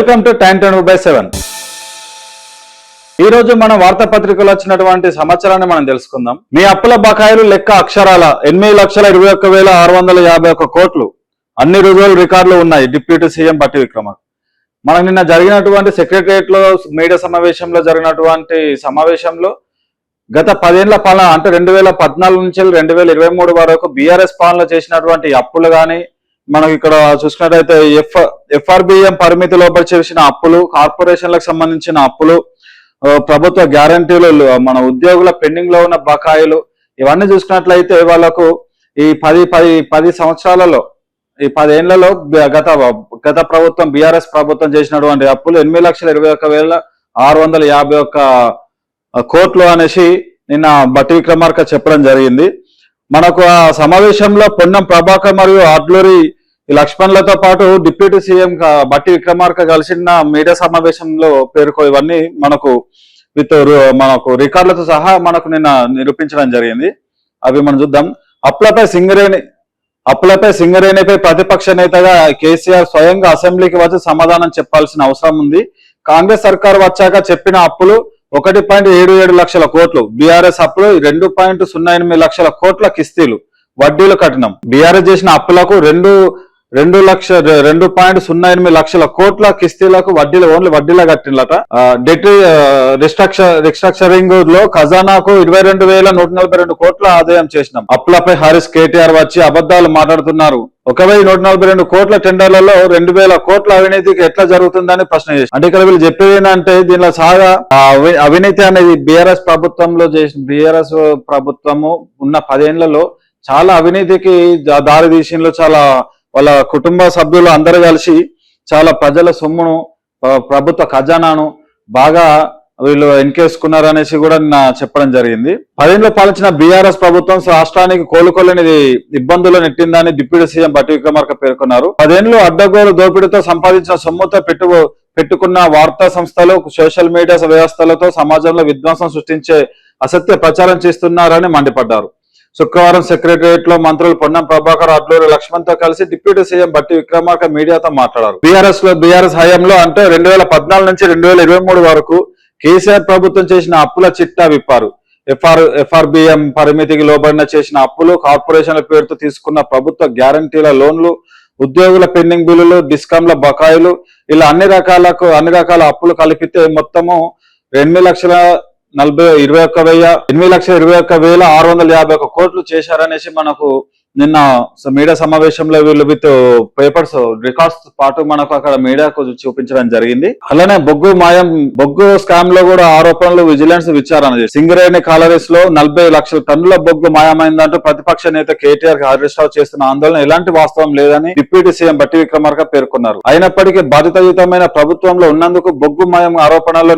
Welcome to time 10/7. ఈ రోజు మన వార్తాపత్రికలో వచ్చినటువంటి సమాచారాన్ని మనం తెలుసుకుందాం. మీ అప్పుల బకాయిలు లెక్క అక్షరాల 8,21,651 కోట్లు. అన్ని రుజువులు రికార్డులు ఉన్నాయి. డిప్యూటీ సీఎం బట్టి విక్రమార్క. మనం నిన్న జరిగినటువంటి సెక్రటరియట్ లో మీడియా సమావేశంలో జరిగినటువంటి సమావేశంలో గత 10 ఏళ్ల పాలన అంటే 2014 నుంచి 2023 వరకు బీఆర్ఎస్ పాలన చేసినటువంటి అప్పులు కానీ, మనకి ఇక్కడ చూసుకున్నట్టయితే ఎఫ్ఆర్బిఎం పరిమితి లోపల చేసిన అప్పులు, కార్పొరేషన్లకు సంబంధించిన అప్పులు, ప్రభుత్వ గ్యారంటీలు, మన ఉద్యోగుల పెండింగ్ లో ఉన్న బకాయిలు, ఇవన్నీ చూసుకున్నట్లయితే వాళ్ళకు ఈ 10 సంవత్సరాలలో, ఈ 10 ఏళ్లలో గత ప్రభుత్వం బీఆర్ఎస్ ప్రభుత్వం చేసినటువంటి అప్పులు 8,21,651 కోట్లు అనేసి నిన్న బట్టి విక్రమార్క చెప్పడం జరిగింది. మనకు ఆ సమావేశంలో పొన్నం ప్రభాకర్ మరియు ఆడ్లూరి లక్ష్మణ్లతో పాటు డిప్యూటీ సీఎం బట్టి విక్రమార్క కలిసిన మీడియా సమావేశంలో ఇవన్నీ మనకు రికార్డులతో సహా మనకు నిన్న నిరూపించడం జరిగింది. అవి మనం చూద్దాం. అప్పులపై సింగరేణిపై ప్రతిపక్ష నేతగా కేసీఆర్ స్వయంగా అసెంబ్లీకి వచ్చి సమాధానం చెప్పాల్సిన అవసరం ఉంది. కాంగ్రెస్ సర్కార్ వచ్చాక చెప్పిన అప్పులు 1.77 లక్షల కోట్లు, బీఆర్ఎస్ అప్పులు 2.08 లక్షల కోట్ల కిస్తీలు, వడ్డీలు కఠినం. బీఆర్ఎస్ చేసిన అప్పులకు 2.08 లక్షల కోట్ల కిస్తీలకు ఓన్లీ వడ్డీలా కట్టినట. డెట్ రిస్ట్రక్చరింగ్ లో ఖజానాకు 22,142 కోట్ల ఆదాయం చేసినాం. అప్పులపై హారిస్ కేటీఆర్ వచ్చి అబద్ధాలు మాట్లాడుతున్నారు. 1,142 కోట్ల టెండర్లలో 2,000 కోట్ల అవినీతికి ఎట్లా జరుగుతుందని ప్రశ్న చేసి, అంటే ఇక్కడ వీళ్ళు చెప్పేది ఏంటంటే దీనిలో సాగా అవినీతి అనేది బీఆర్ఎస్ ప్రభుత్వము ఉన్న 10 ఏళ్లలో చాలా అవినీతికి దారి తీసింలో, చాలా వాళ్ళ కుటుంబ సభ్యులు అందరూ కలిసి చాలా ప్రజల సొమ్మును, ప్రభుత్వ ఖజానాను బాగా వీళ్ళు ఎన్కేసుకున్నారు అనేసి కూడా చెప్పడం జరిగింది. 10 ఏళ్లు పాలించిన బీఆర్ఎస్ ప్రభుత్వం రాష్ట్రానికి కోలుకోలేని ఇబ్బందులు నెట్టిందని డిప్యూటీ సీఎం బట్టి విక్రమార్క పేర్కొన్నారు. 10 ఏళ్లు అడ్డగోలు దోపిడీతో సంపాదించిన సొమ్ముతో పెట్టుకున్న వార్తా సంస్థలు, సోషల్ మీడియా వ్యవస్థలతో సమాజంలో విధ్వంసం సృష్టించే అసత్య ప్రచారం చేస్తున్నారని మండిపడ్డారు. శుక్రవారం సెక్రటరియట్ లో మంత్రులు పొన్నం ప్రభాకర్, అడ్లూరి లక్ష్మణ్ తో కలిసి డిప్యూటీ సీఎం బట్టి విక్రమార్క మీడియాతో మాట్లాడారు. బీఆర్ఎస్ హయాంలో అంటే 2014 నుంచి 2023 వరకు కేసీఆర్ ప్రభుత్వం చేసిన అప్పుల చిట్టా విప్పారు. ఎఫ్ఆర్బిఎం పరిమితికి లోబడిన చేసిన అప్పులు, కార్పొరేషన్ల పేరుతో తీసుకున్న ప్రభుత్వ గ్యారంటీల లోన్లు, ఉద్యోగుల పెండింగ్ బిల్లులు, డిస్కాంల బకాయిలు, ఇలా అన్ని రకాల అప్పులు కలిపితే మొత్తము 8,21,651 కోట్లు చేశారనేసి మనకు నిన్న మీడియా సమావేశంలో వీళ్ళు విత్ పేపర్స్ రికార్డ్స్ పాటు మనకు అక్కడ మీడియాకు చూపించడం జరిగింది. అలానే బొగ్గు స్కామ్ లో కూడా ఆరోపణలు విజిలెన్స్ విచారణ చేసి సింగరేణి కాలరీస్ లో 40 లక్షల టన్నుల బొగ్గు మాయమైందంటూ ప్రతిపక్ష నేత కేటీఆర్ హరీష్ రావు చేస్తున్న ఆందోళన ఎలాంటి వాస్తవం లేదని డిప్యూటీ సీఎం బట్టి విక్రమార్క పేర్కొన్నారు. అయినప్పటికీ బాధ్యతాయుతమైన ప్రభుత్వంలో ఉన్నందుకు బొగ్గు మాయం ఆరోపణల్లో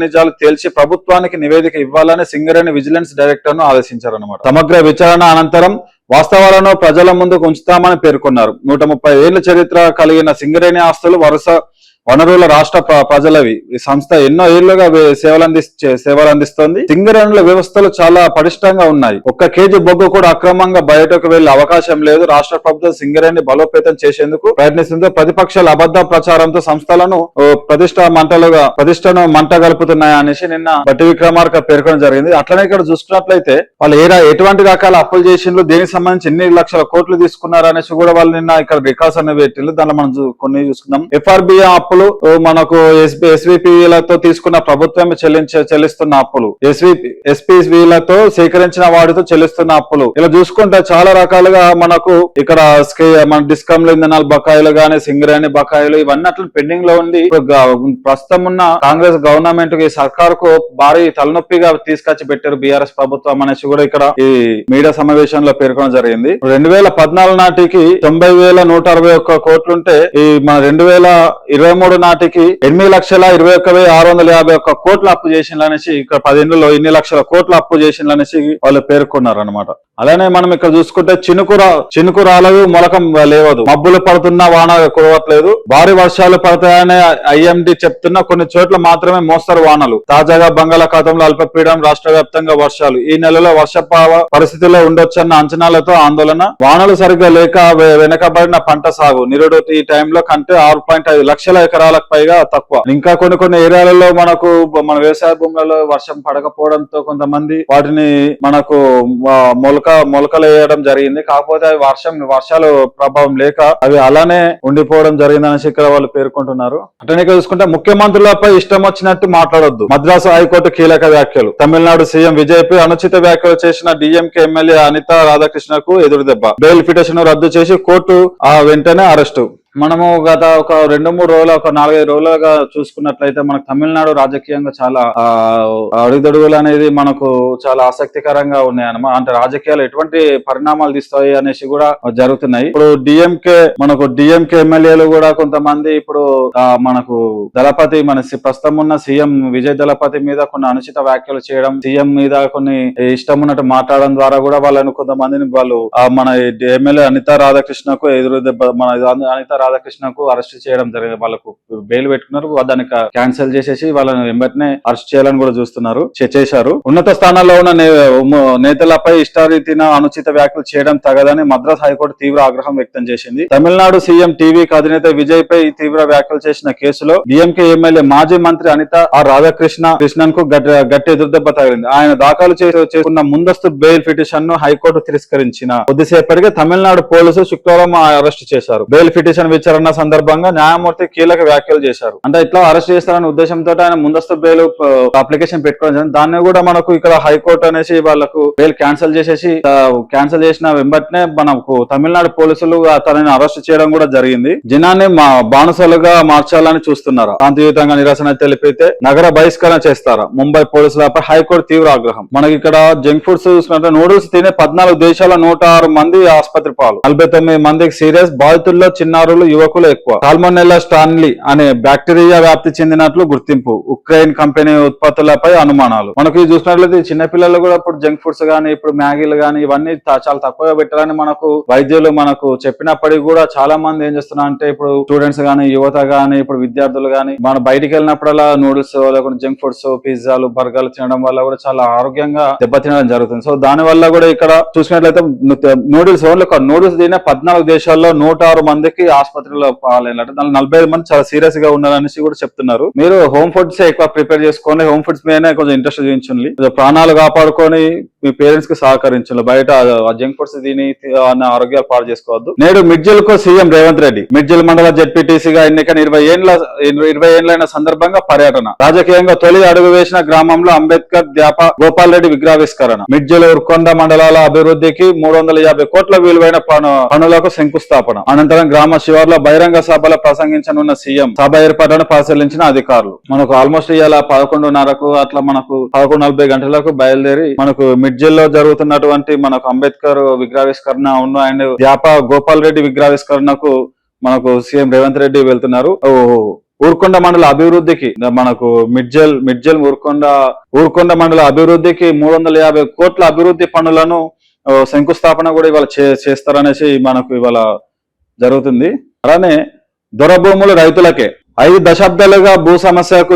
నిజాలు తేల్చి ప్రభుత్వానికి నివేదిక ఇవ్వాలని సింగరేణి విజిలెన్స్ డైరెక్టర్ ను ఆదేశించారన్నమాట. సమగ్ర విచారణ అనంతరం వాస్తవాలను ప్రజల ముందుకు ఉంచుతామని పేర్కొన్నారు. 130 ఏళ్ల చరిత్ర కలిగిన సింగరేణి ఆస్తులు వరుస వనరుల రాష్ట్ర ప్రజలవి. ఈ సంస్థ ఎన్నో ఏళ్లుగా సేవలు అందిస్తోంది. సింగరేణుల వ్యవస్థలు చాలా పటిష్టంగా ఉన్నాయి. 1 కేజీ బొగ్గు కూడా అక్రమంగా బయటకు వెళ్లే అవకాశం లేదు. రాష్ట్ర ప్రభుత్వం సింగరేణి బలోపేతం చేసేందుకు ప్రయత్నిస్తుంది. ప్రతిపక్షాల అబద్ధ ప్రచారంతో సంస్థలను ప్రతిష్టను మంట గలుపుతున్నాయనేసి నిన్న బట్టి విక్రమార్క పేర్కొనడం జరిగింది. అట్లనే ఇక్కడ చూసుకున్నట్లయితే వాళ్ళు ఎటువంటి రకాల అప్పులు చేసిండ్రు, దేనికి సంబంధించి ఎన్ని లక్షల కోట్లు తీసుకున్నారు అనేసి కూడా వాళ్ళు నిన్న ఇక్కడ రికార్డ్స్ అనేవి పెట్టిండ్రు. దాంట్లో మనం కొన్ని చూసుకుందాం. ఎఫ్ఆర్బిఐ అప్పులు మనకు ఎస్పీలతో తీసుకున్న ప్రభుత్వమే చెల్లిస్తున్న అప్పులు, ఎస్పీలతో సేకరించిన వాటితో చెల్లిస్తున్న అప్పులు, ఇలా చూసుకుంటే చాలా రకాలుగా మనకు ఇక్కడ మన డిస్కామ్ లో ఇంధనాల బకాయిలు గానీ, సింగరేణి బకాయిలు, ఇవన్నీ అట్లా పెండింగ్ లో ఉంది. ప్రస్తుతం ఉన్న కాంగ్రెస్ గవర్నమెంట్ కి సర్కార్ కు భారీ తలనొప్పిగా తీసుకొచ్చి పెట్టారు బీఆర్ఎస్ ప్రభుత్వం అనేసి కూడా ఇక్కడ ఈ మీడియా సమావేశంలో పేర్కొనడం జరిగింది. 2014 నాటికి 90,161 కోట్లుంటే ఈ మన 2023 నాటికి 8,21,651 కోట్ల అప్పు చేసిందనేసి ఇక్కడ 10 ఏళ్లలో ఇన్ని లక్షల కోట్ల అప్పు చేసిందనేసి వాళ్ళు పేర్కొన్నారు అనమాట. అలానే మనం ఇక్కడ చూసుకుంటే చినుకు రాలదు, మొలకం లేవదు, మబ్బులు పడుతున్నా వాన కురవట్లేదు, భారీ వర్షాలు పడతాయని ఐఎండీ చెప్తున్నా కొన్ని చోట్ల మాత్రమే మోస్తరు వానలు. తాజాగా బంగాళాఖాతంలో అల్పపీడనం, రాష్ట్ర వ్యాప్తంగా వర్షాలు. ఈ నెలలో వర్షపాత పరిస్థితుల్లో ఉండొచ్చన్న అంచనాలతో ఆందోళన. వానలు సరిగ్గా లేక వెనకబడిన పంట సాగు. నిరుడు ఈ టైంలో కంటే 6.5 లక్షల ఎకరాలకు పైగా తక్కువ. ఇంకా కొన్ని ఏరియాలలో మనకు మన వ్యవసాయ భూములలో వర్షం పడకపోవడంతో కొంతమంది వాటిని మనకు మొలకలు వేయడం జరిగింది. కాకపోతే అవి వర్షాలు ప్రభావం లేక అవి అలానే ఉండిపోవడం జరిగిందనేసి ఇక్కడ వాళ్ళు పేర్కొంటున్నారు. అట్లనే చూసుకుంటే ముఖ్యమంత్రులపై ఇష్టం వచ్చినట్టు మాట్లాడొద్దు, మద్రాసు హైకోర్టు కీలక వ్యాఖ్యలు. తమిళనాడు సీఎం విజయ్ పై అనుచిత వ్యాఖ్యలు చేసిన డిఎంకే ఎమ్మెల్యే అనితా రాధాకృష్ణకు ఎదురుదెబ్బ. బెయిల్ పిటిషన్ రద్దు చేసి కోర్టు వెంటనే అరెస్టు. మనము గత ఒక 2-3 రోజులు, ఒక 4-5 రోజులుగా చూసుకున్నట్లయితే మనకు తమిళనాడు రాజకీయంగా చాలా అడుగుదొడుగులు అనేది మనకు చాలా ఆసక్తికరంగా ఉన్నాయన్నమాట. అంటే రాజకీయాలు ఎటువంటి పరిణామాలు తీస్తాయి అనేసి కూడా జరుగుతున్నాయి. ఇప్పుడు డిఎంకే ఎమ్మెల్యేలు కూడా కొంతమంది ఇప్పుడు మనకు దళపతి ప్రస్తుతం ఉన్న సీఎం విజయ్ దళపతి మీద కొన్ని అనుచిత వ్యాఖ్యలు చేయడం, సీఎం మీద కొన్ని ఇష్టం ఉన్నట్టు మాట్లాడడం ద్వారా కూడా వాళ్ళను కొంతమందిని వాళ్ళు మన ఎమ్మెల్యే అనితా రాధాకృష్ణకు అనితా రాధాకృష్ణకు అరెస్ట్ చేయడం జరిగింది. వాళ్ళకు బెయిల్ పెట్టుకున్నారు, దాన్ని క్యాన్సిల్ చేసేసి వాళ్ళని వెంటనే అరెస్ట్ చేయాలని కూడా చేశారు. ఉన్నత స్థానాల్లో ఉన్న నేతలపై ఇష్టారీతిన అనుచిత వ్యాఖ్యలు చేయడం తగదని మద్రాస్ హైకోర్టు తీవ్ర ఆగ్రహం వ్యక్తం చేసింది. తమిళనాడు సీఎం టీవీకి అధినేత విజయ్ పై తీవ్ర వ్యాఖ్యలు చేసిన కేసులో డిఎంకే ఎమ్మెల్యే మాజీ మంత్రి అనితా రాధాకృష్ణన్ కు గట్టి ఎదురుదెబ్బ తగిలింది. ఆయన దాఖలు చేసుకున్న ముందస్తు బెయిల్ పిటిషన్ ను హైకోర్టు తిరస్కరించిన కొద్దిసేపటికే తమిళనాడు పోలీసులు శుక్రవారం అరెస్ట్ చేశారు. బెయిల్ పిటిషన్ విచారణ సందర్భంగా న్యాయమూర్తి కీలక వ్యాఖ్యలు చేశారు. అంటే ఇట్లా అరెస్ట్ చేస్తారనే ఉద్దేశంతో ఆయన ముందస్తు బెయిల్ అప్లికేషన్ పెట్టుకోవడం, దాన్ని కూడా మనకు ఇక్కడ హైకోర్టు అనేసి వాళ్ళకు బెయిల్ క్యాన్సిల్ చేసిన వెంబటనే మనకు తమిళనాడు పోలీసులు తనని అరెస్ట్ చేయడం కూడా జరిగింది. జనాన్ని బానిసలుగా మార్చాలని చూస్తున్నారు, శాంతియుతంగా నిరసన తెలిపితే నగర బహిష్కరణ చేస్తారా? ముంబై పోలీసులపై హైకోర్టు తీవ్ర ఆగ్రహం. మనకి ఇక్కడ జంక్ ఫుడ్స్ చూసుకుంటే నూడిల్స్ తినే 14 దేశాల 106 మంది ఆసుపత్రి పాలు, 49 మందికి సీరియస్, బాధితుల్లో చిన్నారులు యువకులు ఎక్కువ. సాల్మోనెల్లా స్టాన్లీ అనే బ్యాక్టీరియా వ్యాప్తి చెందినట్లు గుర్తింపు. ఉక్రెయిన్ కంపెనీ ఉత్పత్తులపై అనుమానాలు. మనకి చూసినట్లయితే చిన్నపిల్లలు కూడా ఇప్పుడు జంక్ ఫుడ్స్ గానీ, ఇప్పుడు మ్యాగీలు గానీ ఇవన్నీ చాలా తక్కువగా పెట్టాలని మనకు వైద్యులు మనకు చెప్పినప్పటికీ కూడా చాలా మంది ఏం చేస్తున్నారు అంటే ఇప్పుడు స్టూడెంట్స్ గానీ, యువత గానీ, ఇప్పుడు విద్యార్థులు గానీ మనం బయటికి వెళ్ళినప్పుడల్లా నూడిల్స్ లేకుంటే జంక్ ఫుడ్స్, పిజ్జాలు, బర్గర్లు తినడం వల్ల కూడా చాలా ఆరోగ్యంగా దెబ్బతినడం జరుగుతుంది. సో దాని వల్ల కూడా ఇక్కడ చూసినట్లయితే నూడిల్స్ తినే 14 దేశాల్లో 106 మందికి ఆసుపత్రిలో పాలైనట్టు, దాని 45 మంది చాలా సీరియస్ గా ఉన్నారనేసి కూడా చెప్తున్నారు. మీరు హోమ్ ఫుడ్స్ ఎక్కువ ప్రిపేర్ చేసుకోండి, హోమ్ ఫుడ్స్ మీదనే కొంచెం ఇంట్రెస్ట్ చూపించండి, ప్రాణాలు కాపాడుకొని మీ పేరెంట్స్ కి సహకరించాలి. బయట జంక్ ఫుడ్స్ తిని ఆరోగ్యాలు పాడు చేసుకోవద్దు. నేడు మిడ్జిల్ కు సీఎం రేవంత్ రెడ్డి. మిడ్జిల్ మండల జెడ్పీటీసీగా ఎన్నికైన 20 ఏళ్లైన సందర్భంగా పర్యటన. రాజకీయంగా తొలి అడుగు వేసిన గ్రామంలో అంబేద్కర్ గోపాల్ రెడ్డి విగ్రహావిష్కరణ. మిడ్జిల్ ఉర్కొండ మండలాల అభివృద్ధికి 350 కోట్ల విలువైన పనులకు శంకుస్థాపన. అనంతరం గ్రామ శివార్లో బహిరంగ సభలో ప్రసంగించనున్న సీఎం. సభ ఏర్పాటును పరిశీలించిన అధికారులు. మనకు ఆల్మోస్ట్ ఇవాళ 11:30కు అట్లా మనకు 11:40 గంటలకు బయలుదేరి మనకు మిడ్జిల్ లో జరుగుతున్నటువంటి మనకు అంబేద్కర్ విగ్రహావిష్కరణ అండ్ గోపాల్ రెడ్డి విగ్రహావిష్కరణకు మనకు సీఎం రేవంత్ రెడ్డి వెళ్తున్నారు. ఊర్కొండ మండల అభివృద్ధికి మనకు మిడ్జిల్ ఊర్కొండ మండల అభివృద్ధికి 350 కోట్ల అభివృద్ధి పనులను శంకుస్థాపన కూడా ఇవాళ చేస్తారనేసి మనకు ఇవాళ జరుగుతుంది. అలానే దొరభూములు రైతులకే. 5 దశాబ్దాలుగా భూ సమస్యకు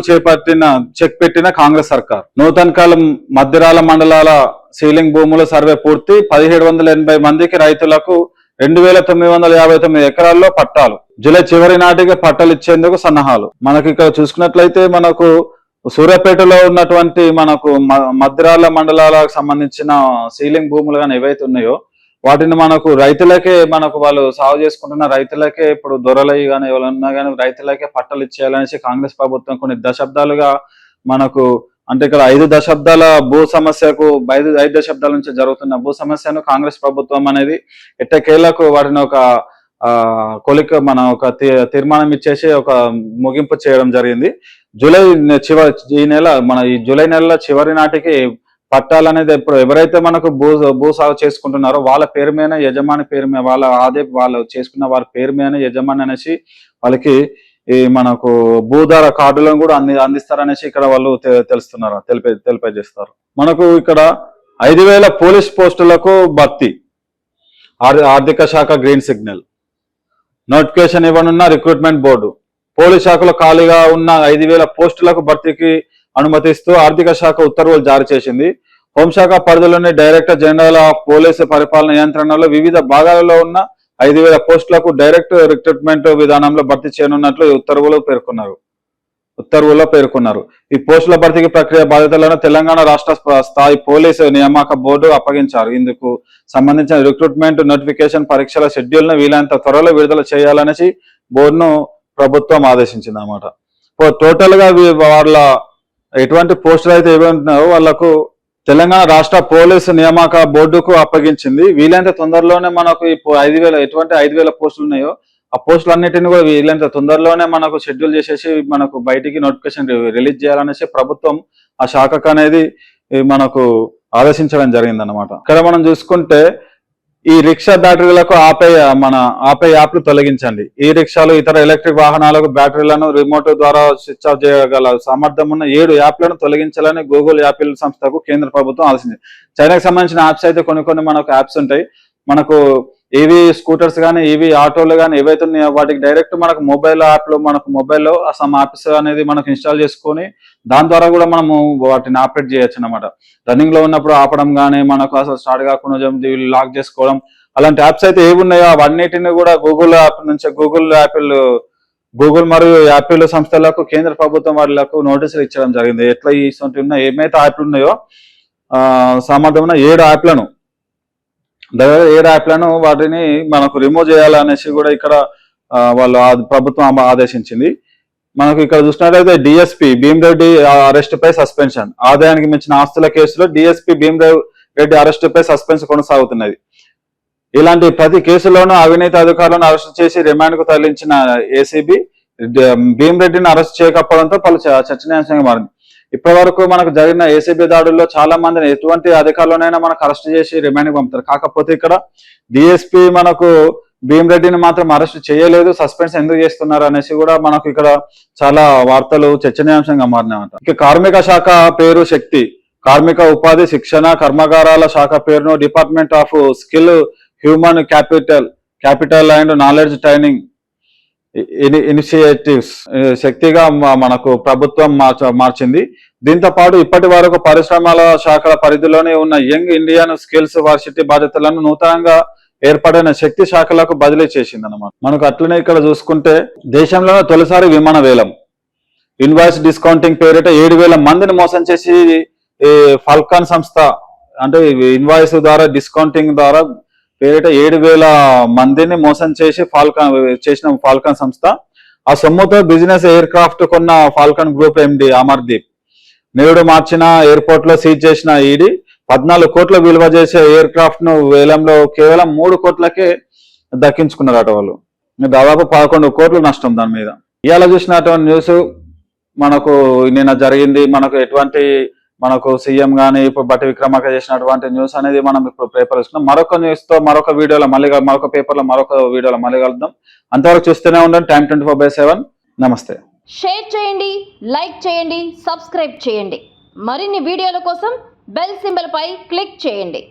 చెక్ పెట్టిన కాంగ్రెస్ సర్కార్. నూతన్ కాలం మధ్యరాల మండలాల సీలింగ్ భూముల సర్వే పూర్తి. 1780 మందికి రైతులకు 2959 ఎకరాల్లో పట్టాలు. జూలై చివరి నాటికి పట్టాలు ఇచ్చేందుకు సన్నాహాలు. మనకి ఇక్కడ చూసుకున్నట్లయితే మనకు సూర్యాపేటలో ఉన్నటువంటి మనకు మధ్యరాల మండలాలకు సంబంధించిన సీలింగ్ భూములు కానీ ఏవైతే ఉన్నాయో వాటిని మనకు రైతులకే వాళ్ళు సాగు చేసుకుంటున్న రైతులకే ఇప్పుడు దొరలయ్యి కానీ ఎవరన్నా కానీ రైతులకే పట్టాలు ఇచ్చేయాలనేసి కాంగ్రెస్ ప్రభుత్వం కొన్ని దశాబ్దాలుగా మనకు అంటే ఇక్కడ 5 దశాబ్దాల భూ సమస్యకు 5 దశాబ్దాల నుంచి జరుగుతున్న భూ సమస్యను కాంగ్రెస్ ప్రభుత్వం అనేది ఎట్టకేలకు వాటిని ఒక ఒక తీర్మానం ఇచ్చేసి ఒక ముగింపు చేయడం జరిగింది. ఈ జూలై నెల చివరి నాటికి పట్టాలనేది ఇప్పుడు ఎవరైతే మనకు భూ సాగు చేసుకుంటున్నారో వాళ్ళ పేరు మీద యజమాని పేరు మీద వాళ్ళు చేసుకున్న వారి పేరు మీద యజమాని అనేసి వాళ్ళకి ఈ మనకు భూధార కార్డులను కూడా అందిస్తారనేసి ఇక్కడ వాళ్ళు తెలియజేస్తారు. మనకు ఇక్కడ 5000 పోలీస్ పోస్టులకు భర్తీ. ఆర్థిక శాఖ గ్రీన్ సిగ్నల్. నోటిఫికేషన్ ఇవ్వనున్న రిక్రూట్మెంట్ బోర్డు. పోలీస్ శాఖలో ఖాళీగా ఉన్న 5000 పోస్టులకు భర్తీకి అనుమతిస్తూ ఆర్థిక శాఖ ఉత్తర్వులు జారీ చేసింది. హోంశాఖ పరిధిలోని డైరెక్టర్ జనరల్ ఆఫ్ పోలీసు పరిపాలన నియంత్రణలో వివిధ భాగాలలో ఉన్న 5,000 పోస్టులకు డైరెక్ట్ రిక్రూట్మెంట్ విధానంలో భర్తీ చేయనున్నట్లు ఉత్తర్వుల్లో పేర్కొన్నారు. ఈ పోస్టుల భర్తీకి ప్రక్రియ బాధ్యతలను తెలంగాణ రాష్ట్ర స్థాయి పోలీసు నియామక బోర్డు అప్పగించారు. ఇందుకు సంబంధించిన రిక్రూట్మెంట్ నోటిఫికేషన్ పరీక్షల షెడ్యూల్ ను వీలైనంత త్వరలో విడుదల చేయాలనేసి బోర్డును ప్రభుత్వం ఆదేశించింది అన్నమాట. టోటల్ గా వాళ్ళ ఎటువంటి పోస్టులు అయితే ఏవి ఉంటున్నాయో వాళ్ళకు తెలంగాణ రాష్ట్ర పోలీసు నియామక బోర్డుకు అప్పగించింది. వీలైనంత తొందరలోనే మనకు ఈ 5,000 ఎటువంటి 5,000 పోస్టులు ఉన్నాయో ఆ పోస్టులు అన్నిటిని కూడా వీలైనంత తొందరలోనే మనకు షెడ్యూల్ చేసేసి మనకు బయటికి నోటిఫికేషన్ రిలీజ్ చేయాలనేసి ప్రభుత్వం ఆ శాఖకు అనేది మనకు ఆదేశించడం జరిగింది అన్నమాట. ఇక్కడ మనం చూసుకుంటే ఈ రిక్షా బ్యాటరీలకు ఆపే యాప్లు తొలగించండి. ఈ రిక్షాలు ఇతర ఎలక్ట్రిక్ వాహనాలకు బ్యాటరీలను రిమోట్ ద్వారా స్విచ్ ఆఫ్ చేయగల సామర్థ్యం ఉన్న 7 యాప్లను తొలగించాలని గూగుల్ యాపిల్ సంస్థకు కేంద్ర ప్రభుత్వం ఆదేశించింది. చైనాకు సంబంధించిన యాప్స్ అయితే కొన్ని మనకు యాప్స్ ఉంటాయి. మనకు ఈవీ స్కూటర్స్ కానీ ఈవీ ఆటోలు కానీ ఏవైతే ఉన్నాయో వాటికి డైరెక్ట్ మనకు మొబైల్లో సమ్ యాప్స్ అనేది మనకు ఇన్స్టాల్ చేసుకొని దాని ద్వారా కూడా మనము వాటిని ఆపరేట్ చేయొచ్చు అన్నమాట. రన్నింగ్ లో ఉన్నప్పుడు ఆపడం కానీ మనకు అసలు స్టార్ట్ కాకుండా లాక్ చేసుకోవడం అలాంటి యాప్స్ అయితే ఏవి ఉన్నాయో అవన్నిటిని కూడా గూగుల్ మరియు యాపిల్ సంస్థలకు కేంద్ర ప్రభుత్వం వాళ్ళకు నోటీసులు ఇచ్చడం జరిగింది. ఎట్లా ఏమైతే యాప్లు ఉన్నాయో సామర్థ్యం ఉన్న 7 యాప్లను వాటిని మనకు రిమూవ్ చేయాలనేసి కూడా ఇక్కడ ప్రభుత్వం ఆదేశించింది. మనకు ఇక్కడ చూసినట్లయితే డిఎస్పీ భీమరెడ్డి అరెస్ట్ పై సస్పెన్షన్. ఆదాయానికి మించిన ఆస్తుల కేసులో డిఎస్పీ భీమరెడ్డి అరెస్ట్ పై సస్పెన్షన్ కొనసాగుతున్నది. ఇలాంటి ప్రతి కేసులోనూ అవినీతి అధికారులను అరెస్ట్ చేసి రిమాండ్ కు తరలించిన ఏసీబీ భీమరెడ్డిని అరెస్ట్ చేయకపోవడంతో పలు చర్చనీయాంశంగా మారింది. ఇప్పటి వరకు మనకు జరిగిన ఏసీబీ దాడుల్లో చాలా మందిని ఎటువంటి అధికారులనైనా మనకు అరెస్ట్ చేసి రిమాండ్ పంపుతారు. కాకపోతే ఇక్కడ డిఎస్పీ మనకు భీమరెడ్డిని మాత్రం అరెస్ట్ చేయలేదు, సస్పెన్షన్ ఎందుకు చేస్తున్నారు అనేసి కూడా మనకు ఇక్కడ చాలా వార్తలు చర్చనీయాంశంగా మారినాయంట. ఇక కార్మిక శాఖ పేరు శక్తి, కార్మిక ఉపాధి శిక్షణ కర్మాగారాల శాఖ పేరును department of skill human capital and knowledge training initiatives శక్తిగా మనకు ప్రభుత్వం మార్చింది. దీంతో పాటు ఇప్పటి వరకు పరిశ్రమల శాఖల పరిధిలోనే ఉన్న యంగ్ ఇండియన్ స్కిల్స్ వర్సిటీ బాధ్యతలను నూతనంగా ఏర్పడిన శక్తి శాఖలకు బదిలీ చేసింది అన్నమాట. మనకు అట్లనే ఇక్కడ చూసుకుంటే దేశంలోనే తొలిసారి విమాన వేలం ఇన్వాయిస్ డిస్కౌంటింగ్ పేరిట 7,000 మందిని మోసం చేసి ఫాల్కాన్ సంస్థ అంటే ఇన్వాయిస్ ద్వారా డిస్కౌంటింగ్ ద్వారా పేరిట 7,000 మందిని మోసం చేసి ఫాల్కాన్ సంస్థ ఆ సొమ్ముతో బిజినెస్ ఎయిర్ క్రాఫ్ట్ కొన్న ఫాల్కాన్ గ్రూప్ ఎండి అమర్దీప్ నేడు మార్చిన ఎయిర్పోర్ట్ లో సీజ్ చేసిన ఈడీ 14 కోట్ల విలువ చేసే ఎయిర్ క్రాఫ్ట్ ను వేలంలో కేవలం 3 కోట్లకే దక్కించుకున్నారట వాళ్ళు. దాదాపు 11 కోట్ల నష్టం దాని మీద. ఇవాళ చూసినటువంటి న్యూస్ మనకు నిన్న జరిగింది. మనకు సీఎం గానీ ఇప్పుడు బట్టి విక్రమార్క చేసినటువంటి న్యూస్ అనేది మనం ఇప్పుడు పేపర్ ఇస్తున్నాం. మరొక న్యూస్ తో మరొక వీడియోలో మరొక పేపర్లో మరొక వీడియోలో మళ్ళీ కలుద్దాం. అంతవరకు చూస్తూనే ఉండండి టైమ్ 24/7. నమస్తే. షేర్ చేయండి, లైక్ చేయండి, సబ్స్క్రైబ్ చేయండి. మరిన్ని వీడియోల కోసం బెల్ సింబల్ పై క్లిక్ చేయండి.